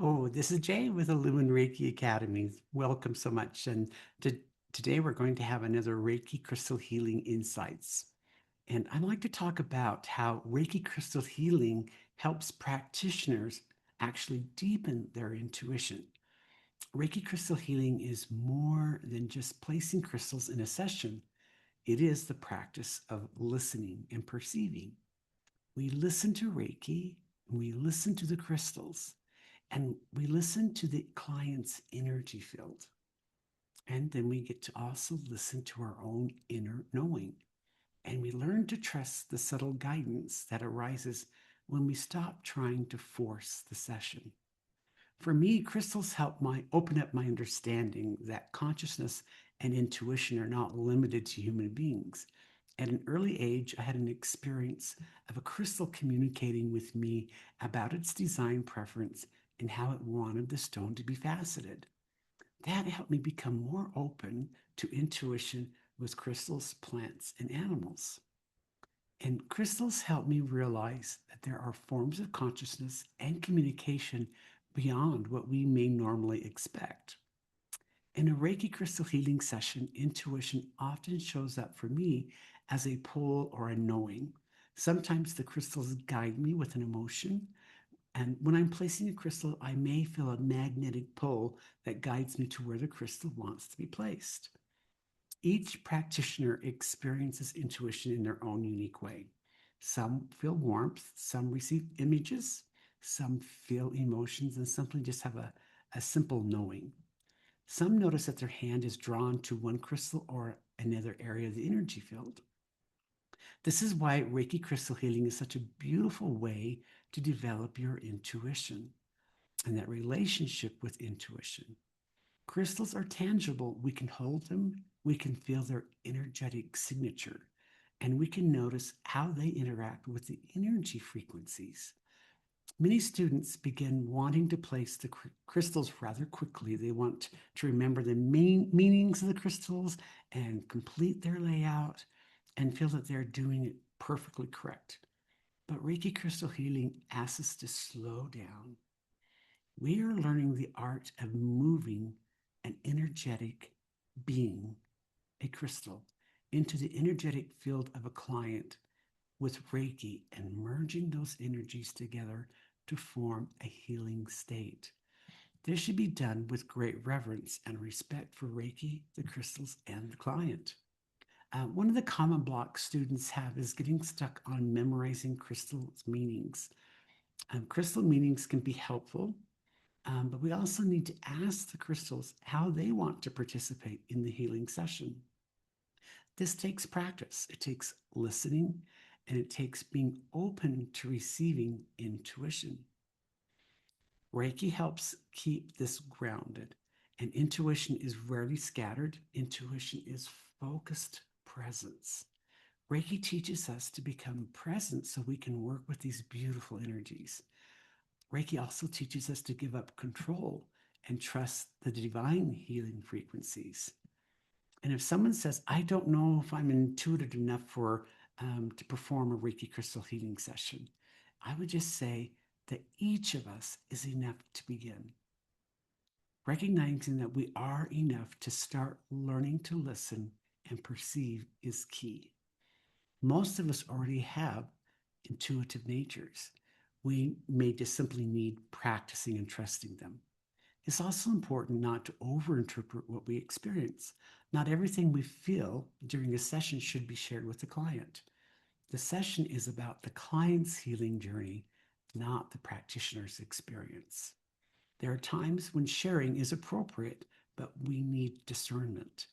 Oh, this is Jay with Illumine Reiki Academy. Welcome so much. And to, today we're going to have another Reiki Crystal Healing Insights. And I'd like to talk about how Reiki Crystal Healing helps practitioners actually deepen their intuition. Reiki Crystal Healing is more than just placing crystals in a session. It is the practice of listening and perceiving. We listen to Reiki, we listen to the crystals, and we listen to the client's energy field. And then we get to also listen to our own inner knowing. And we learn to trust the subtle guidance that arises when we stop trying to force the session. For me, crystals help my open up my understanding that consciousness and intuition are not limited to human beings. At an early age, I had an experience of a crystal communicating with me about its design preference and how it wanted the stone to be faceted. That helped me become more open to intuition with crystals, plants, and animals. And crystals help me realize that there are forms of consciousness and communication beyond what we may normally expect. In a Reiki crystal healing session, intuition often shows up for me as a pull or a knowing. Sometimes the crystals guide me with an emotion, and when I'm placing a crystal, I may feel a magnetic pull that guides me to where the crystal wants to be placed. Each practitioner experiences intuition in their own unique way. Some feel warmth, some receive images, some feel emotions, and simply just have a simple knowing. Some notice that their hand is drawn to one crystal or another area of the energy field. This is why Reiki crystal healing is such a beautiful way to develop your intuition and that relationship with intuition. Crystals are tangible. We can hold them, we can feel their energetic signature, and we can notice how they interact with the energy frequencies. Many students begin wanting to place the crystals rather quickly. They want to remember the main meanings of the crystals and complete their layout and feel that they're doing it perfectly correct. But Reiki Crystal Healing asks us to slow down. We are learning the art of moving an energetic being, a crystal, into the energetic field of a client with Reiki and merging those energies together to form a healing state. This should be done with great reverence and respect for Reiki, the crystals, and the client. One of the common blocks students have is getting stuck on memorizing crystals' meanings. Crystal meanings can be helpful, but we also need to ask the crystals how they want to participate in the healing session. This takes practice, it takes listening, and it takes being open to receiving intuition. Reiki helps keep this grounded, and intuition is rarely scattered. Intuition is focused presence. Reiki teaches us to become present so we can work with these beautiful energies. Reiki also teaches us to give up control and trust the divine healing frequencies. And if someone says, I don't know if I'm intuitive enough to perform a Reiki crystal healing session, I would just say that each of us is enough to begin. Recognizing that we are enough to start learning to listen and perceive is key. Most of us already have intuitive natures. We may just simply need practicing and trusting them. It's also important not to overinterpret what we experience. Not everything we feel during a session should be shared with the client. The session is about the client's healing journey, not the practitioner's experience. There are times when sharing is appropriate, but we need discernment.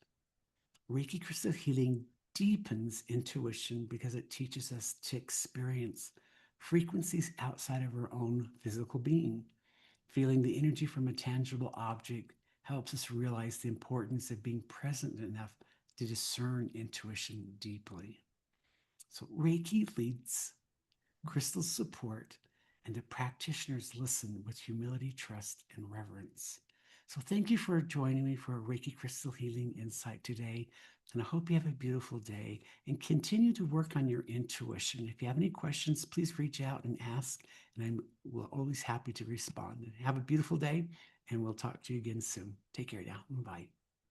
Reiki Crystal Healing deepens intuition because it teaches us to experience frequencies outside of our own physical being. Feeling the energy from a tangible object helps us realize the importance of being present enough to discern intuition deeply. So, Reiki leads, crystals support, and the practitioners listen with humility, trust, and reverence. So thank you for joining me for a Reiki Crystal Healing Insight today. And I hope you have a beautiful day and continue to work on your intuition. If you have any questions, please reach out and ask, and I'm always happy to respond. Have a beautiful day, and we'll talk to you again soon. Take care now. Bye.